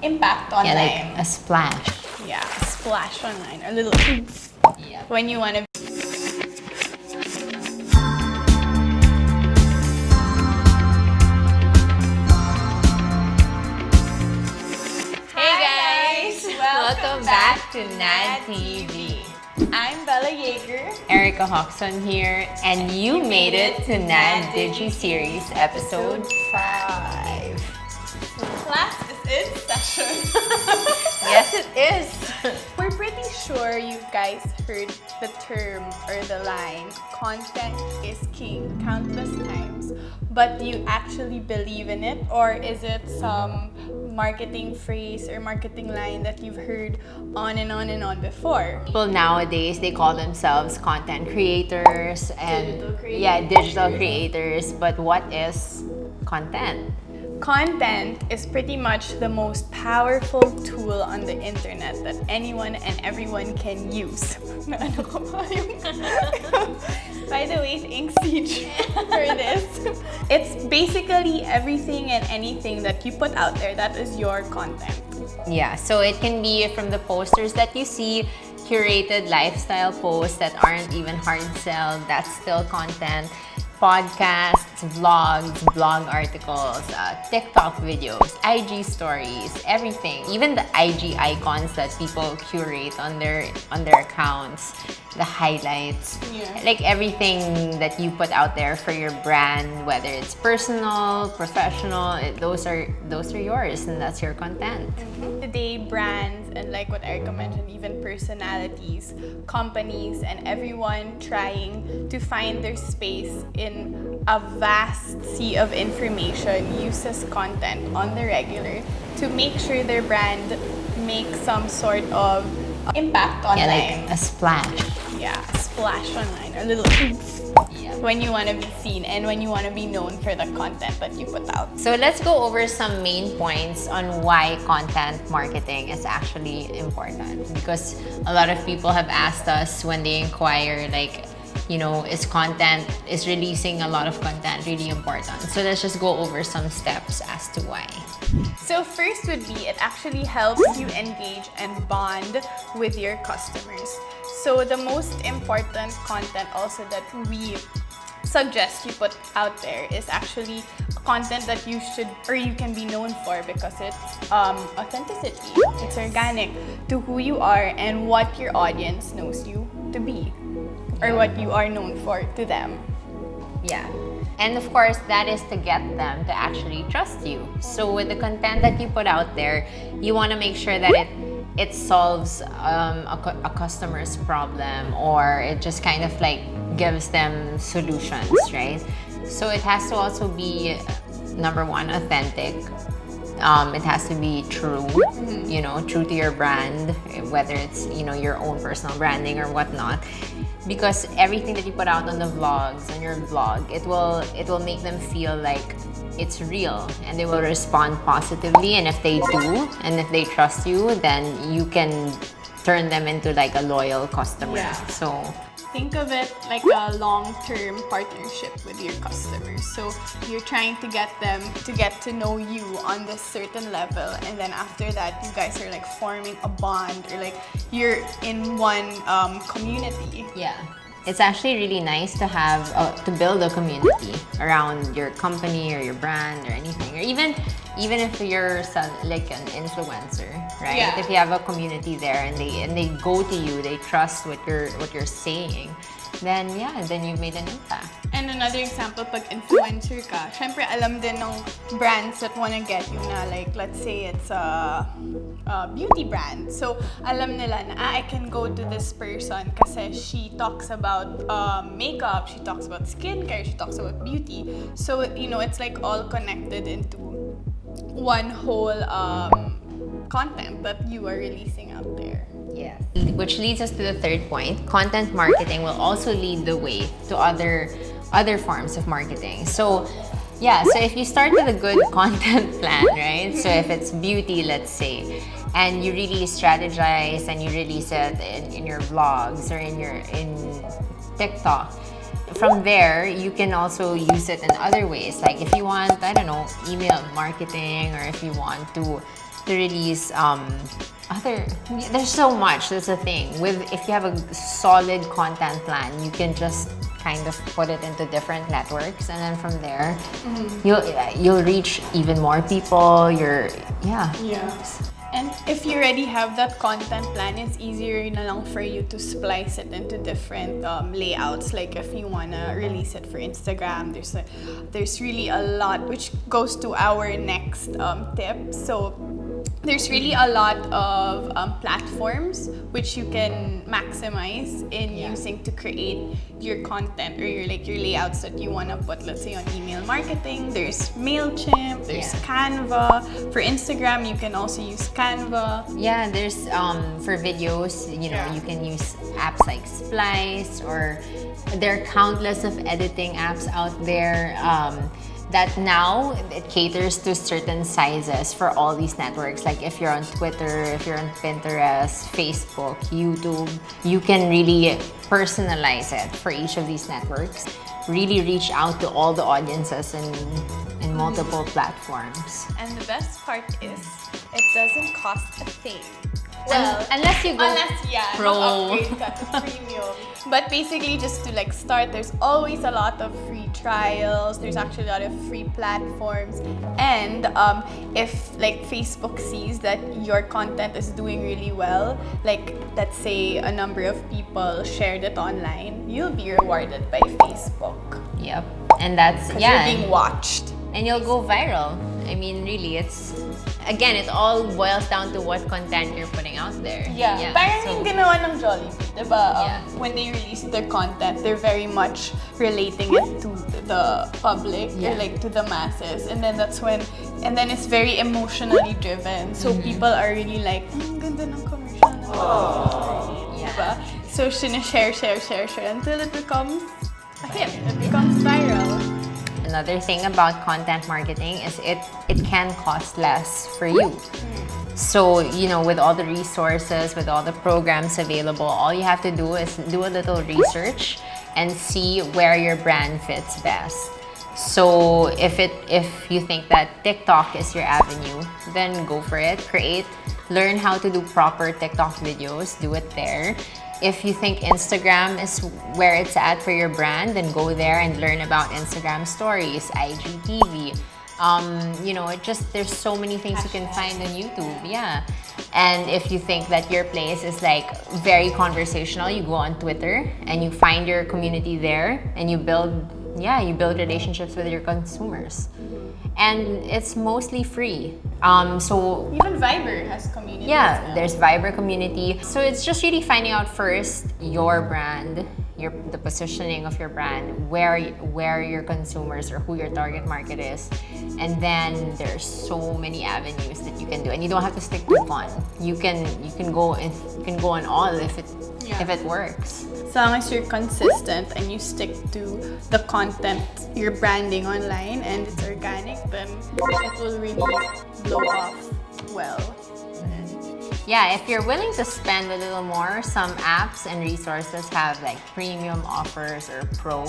impact online. Yeah, like a splash. Yeah, a splash online, a little oomph. Yeah. When you want to. Hey guys! Welcome back to nadTV. I'm Bella Yeager. Erika Hoxton here, and you made it to NadDigi Series episode 5. Class is in session. Yes, it is. We're pretty sure you guys heard the term or the line, content is king, countless times. But do you actually believe in it? Or is it some marketing phrase or marketing line that you've heard on and on and on before? People nowadays, they call themselves content creators and digital creators. But what is content? Content is pretty much the most powerful tool on the internet that anyone and everyone can use. Naano ko ba yung... By the way, thanks Siege for this. It's basically everything and anything that you put out there that is your content. Yeah, so it can be from the posters that you see, curated lifestyle posts that aren't even hard sell, that's still content. Podcasts, vlogs, blog articles, TikTok videos, IG stories, everything. Even the IG icons that people curate on their accounts, the highlights, like everything that you put out there for your brand, whether it's personal, professional, those are yours, and that's your content. Today, brands and like what Erika mentioned, even personalities, companies, and everyone trying to find their space in a vast sea of information uses content on the regular to make sure their brand makes some sort of impact online. Yeah, like a splash. Yeah, a splash online, a little oomph. When you want to be seen and when you want to be known for the content that you put out. So let's go over some main points on why content marketing is actually important. Because a lot of people have asked us when they inquire, like, you know, is releasing a lot of content really important? So let's just go over some steps as to why. So first would be, it actually helps you engage and bond with your customers. So the most important content also that we suggest you put out there is actually content that you should or you can be known for because it's authenticity. It's organic to who you are and what your audience knows you to be or what you are known for to them. Yeah. And of course, that is to get them to actually trust you. So with the content that you put out there, you want to make sure that it solves a customer's problem, or it just kind of like gives them solutions, right? So it has to also be, number one, authentic. It has to be true, you know, true to your brand, whether it's, you know, your own personal branding or whatnot. Because everything that you put out on the vlogs, on your blog, it will make them feel like it's real and they will respond positively. And if they do, and if they trust you, then you can turn them into like a loyal customer. Yeah. So think of it like a long-term partnership with your customers. So you're trying to get them to get to know you on this certain level, and then after that, you guys are like forming a bond, or like you're in one community. yeah, it's actually really nice to have to build a community around your company or your brand or anything, or even if you're like an influencer, right? Yeah. If you have a community there and they go to you, they trust what you're saying, then you've made an impact. And another example, pag influencer ka, syempre alam din ng brands that wanna get you na, like, let's say it's a beauty brand. So, alam nila na, I can go to this person kasi she talks about makeup, she talks about skincare, she talks about beauty. So, you know, it's like all connected into one whole content that you are releasing out there. Yes. Which leads us to the third point. Content marketing will also lead the way to other forms of marketing. So if you start with a good content plan, right? So if it's beauty, let's say, and you really strategize and you release it in your vlogs or in TikTok, from there, you can also use it in other ways. Like if you want, I don't know, email marketing, or if you want to to release there's so much. That's the thing. If you have a solid content plan, you can just kind of put it into different networks, and then from there, you'll reach even more people. Yeah. And if you already have that content plan, it's easier na lang for you to splice it into different layouts. Like if you wanna release it for Instagram, there's really a lot, which goes to our next tip. So there's really a lot of platforms which you can maximize in using to create your content or your layouts that you want to put. Let's say on email marketing, there's MailChimp, there's Canva. For Instagram, you can also use Canva. Yeah, there's for videos, you can use apps like Splice, or there are countless of editing apps out there. That now it caters to certain sizes for all these networks. Like if you're on Twitter, if you're on Pinterest, Facebook, YouTube, you can really personalize it for each of these networks. Really reach out to all the audiences in multiple platforms. And the best part is, it doesn't cost a thing. Well, unless you go pro. Upgrade ka to premium. But basically, just to start, there's always a lot of free trials. There's actually a lot of free platforms. And if Facebook sees that your content is doing really well, let's say a number of people shared it online, you'll be rewarded by Facebook. Yep. And that's you're being watched. And you'll go viral. I mean, really, it all boils down to what content you're putting out there. Yeah. Parang yung ginawa ng Jollibee, diba? When they release their content, they're very much relating it to the public or to the masses. And then it's very emotionally driven. So people are really like, ang ganda ng commercial na. Diba? So share until it becomes a hit. It becomes viral. Another thing about content marketing is it can cost less for you. So, with all the resources, with all the programs available, all you have to do is do a little research and see where your brand fits best. So, if you think that TikTok is your avenue, then go for it. Learn how to do proper TikTok videos, do it there. If you think Instagram is where it's at for your brand, then go there and learn about Instagram stories, IGTV. There's so many things you can find on YouTube. Yeah. And if you think that your place is very conversational, you go on Twitter and you find your community there and you build relationships with your consumers. And it's mostly free. So even Viber has community. Yeah, there's Viber community. So it's just really finding out first your brand, the positioning of your brand, where your consumers or who your target market is, and then there's so many avenues that you can do, and you don't have to stick to one. You can go on all if it works. As long as you're consistent and you stick to the content you're branding online and it's organic, then it will really blow off well. Yeah, if you're willing to spend a little more, some apps and resources have premium offers or pro,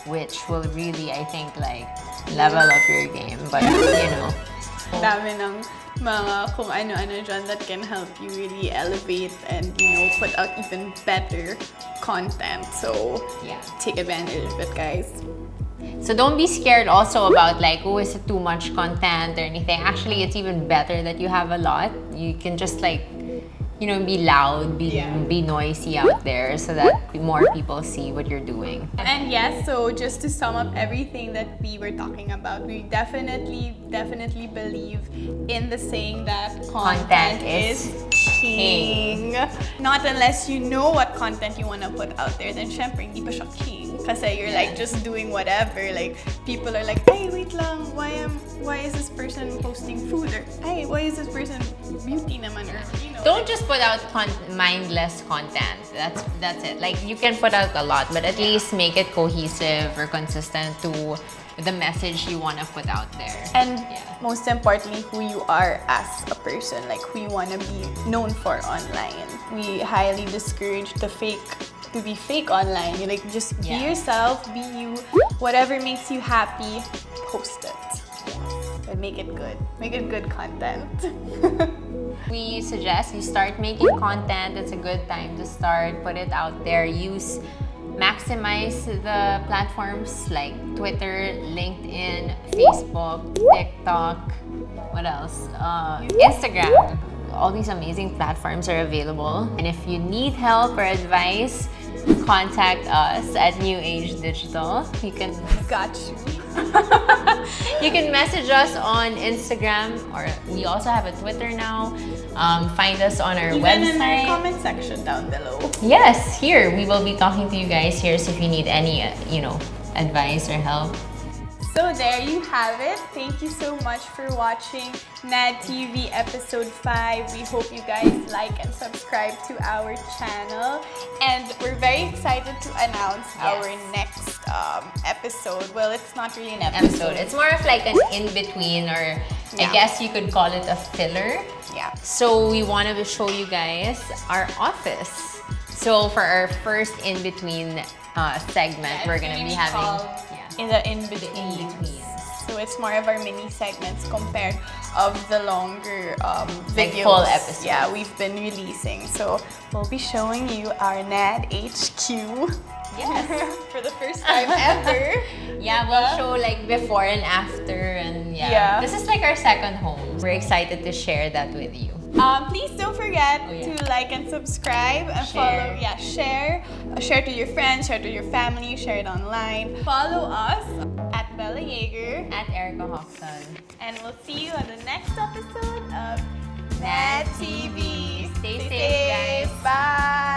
which will really, I think, level up your game. But Dami ng mga kung ano-ano dyan that can help you really elevate and put out even better content. So take advantage of it, guys. So don't be scared also about is it too much content or anything. Actually, it's even better that you have a lot. You can just be loud, be noisy out there so that more people see what you're doing. And yes, so just to sum up everything that we were talking about, we definitely believe in the saying that content is king. Not unless you know what content you want to put out there, then syempre hindi pa siya king. Kasi you're just doing whatever. People are like, hey, wait lang, why is this person posting food? Or hey, why is this person beauty naman? Or don't just put out mindless content. That's it. You can put out a lot, but at least make it cohesive or consistent to the message you want to put out there. And most importantly, who you are as a person, who you want to be known for online. We highly discourage to be fake online. Just be yourself, be you. Whatever makes you happy, post it. make it good. Make it good content. We suggest you start making content. It's a good time to start. Put it out there. Maximize the platforms like Twitter, LinkedIn, Facebook, TikTok. What else? Instagram. All these amazing platforms are available. And if you need help or advice, contact us at New Age Digital. You can Got you. you can message us on Instagram, or we also have a Twitter now. Find us on our Even website. in our comment section down below. Yes, here we will be talking to you guys here. So if you need any, advice or help. So there you have it. Thank you so much for watching nadTV episode 5. We hope you guys like and subscribe to our channel. And we're very excited to announce our next episode. Well, it's not really an episode. It's more of like an in-between, or I guess you could call it a filler. Yeah. So we want to show you guys our office. So for our first in-between segment, we're going to be having... in the in-between. So it's more of our mini segments compared of the longer videos. Full episodes. Yeah, we've been releasing. So we'll be showing you our NAD HQ. Yes. For the first time ever. Yeah, we'll show like before and after, and this is like our second home. We're excited to share that with you. Please don't forget to like and subscribe and follow. Yeah, share to your friends, share to your family, share it online. Follow us at Bella Yeager, At Erika Hoxton. and we'll see you on the next episode of nadTV. nadTV. Stay safe, guys. Bye.